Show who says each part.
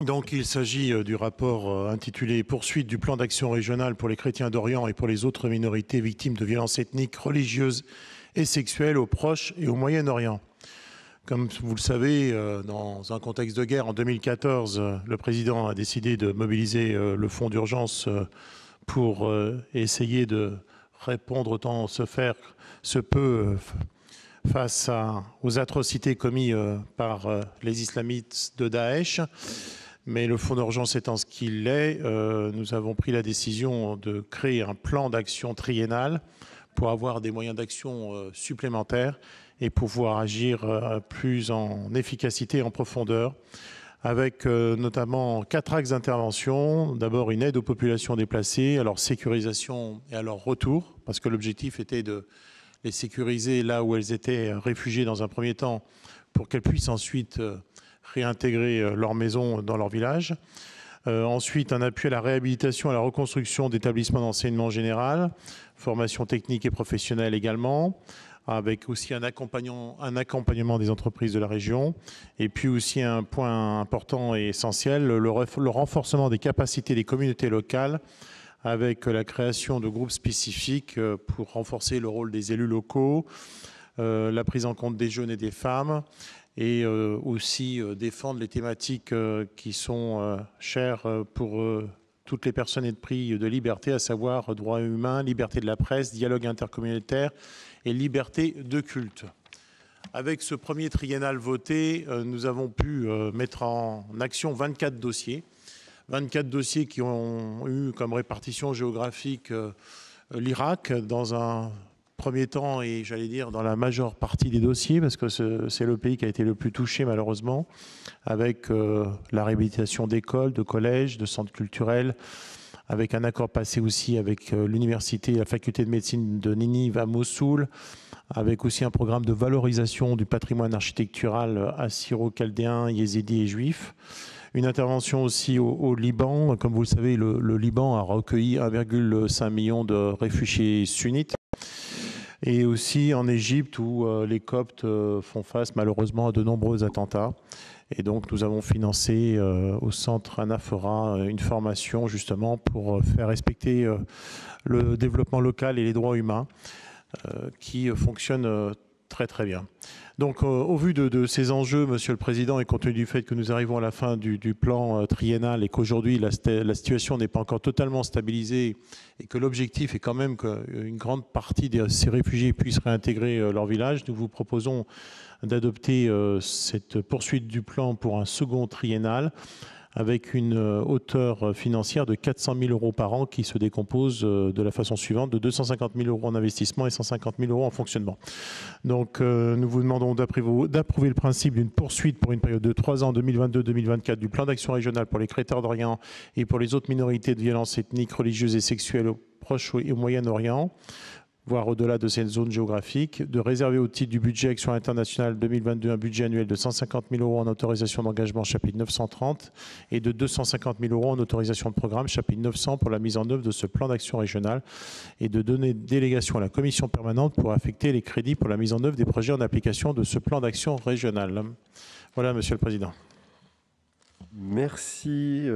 Speaker 1: Donc, il s'agit du rapport intitulé « Poursuite du plan d'action régional pour les chrétiens d'Orient et pour les autres minorités victimes de violences ethniques, religieuses et sexuelles au Proche et au Moyen-Orient ». Comme vous le savez, dans un contexte de guerre, en 2014, le président a décidé de mobiliser le fonds d'urgence pour essayer de répondre autant se peut face aux atrocités commises par les islamistes de Daesh. Mais le fonds d'urgence étant ce qu'il est, nous avons pris la décision de créer un plan d'action triennal pour avoir des moyens d'action supplémentaires et pouvoir agir plus en efficacité et en profondeur, avec notamment 4 axes d'intervention. D'abord, une aide aux populations déplacées, à leur sécurisation et à leur retour, parce que l'objectif était de les sécuriser là où elles étaient réfugiées dans un premier temps, pour qu'elles puissent ensuite réintégrer leur maison dans leur village. Ensuite, un appui à la réhabilitation et à la reconstruction d'établissements d'enseignement général, formation technique et professionnelle également, avec aussi un accompagnement des entreprises de la région. Et puis aussi un point important et essentiel, le renforcement des capacités des communautés locales, avec la création de groupes spécifiques pour renforcer le rôle des élus locaux, la prise en compte des jeunes et des femmes, et aussi défendre les thématiques qui sont chères pour toutes les personnes épris de liberté, à savoir droits humains, liberté de la presse, dialogue intercommunautaire et liberté de culte. Avec ce premier triennal voté, nous avons pu mettre en action 24 dossiers. 24 dossiers qui ont eu comme répartition géographique l'Irak dans un premier temps, et j'allais dire dans la majeure partie des dossiers, parce que c'est le pays qui a été le plus touché malheureusement, avec la réhabilitation d'écoles, de collèges, de centres culturels, avec un accord passé aussi avec l'université et la faculté de médecine de Ninive à Mossoul, avec aussi un programme de valorisation du patrimoine architectural assyro-chaldéen, yézidi et juif. Une intervention aussi au Liban. Comme vous le savez, le Liban a recueilli 1,5 million de réfugiés sunnites. Et aussi en Égypte, où les Coptes font face malheureusement à de nombreux attentats. Et donc nous avons financé au centre Anaphora une formation justement pour faire respecter le développement local et les droits humains qui fonctionnent très très bien. Donc au vu de ces enjeux, Monsieur le Président, et compte tenu du fait que nous arrivons à la fin du plan triennal et qu'aujourd'hui la situation n'est pas encore totalement stabilisée et que l'objectif est quand même qu'une grande partie de ces réfugiés puissent réintégrer leur village, nous vous proposons d'adopter cette poursuite du plan pour un second triennal avec une hauteur financière de 400 000 € par an qui se décompose de la façon suivante, de 250 000 € en investissement et 150 000 € en fonctionnement. Donc nous vous demandons d'approuver le principe d'une poursuite pour une période de 3 ans, 2022-2024, du plan d'action régional pour les chrétiens d'Orient et pour les autres minorités de violences ethniques, religieuses et sexuelles au Proche et au Moyen-Orient, voire au-delà de cette zone géographique, de réserver au titre du budget Action internationale 2022 un budget annuel de 150 000 € en autorisation d'engagement chapitre 930 et de 250 000 € en autorisation de programme chapitre 900 pour la mise en œuvre de ce plan d'action régional et de donner délégation à la commission permanente pour affecter les crédits pour la mise en œuvre des projets en application de ce plan d'action régional. Voilà, Monsieur le Président.
Speaker 2: Merci.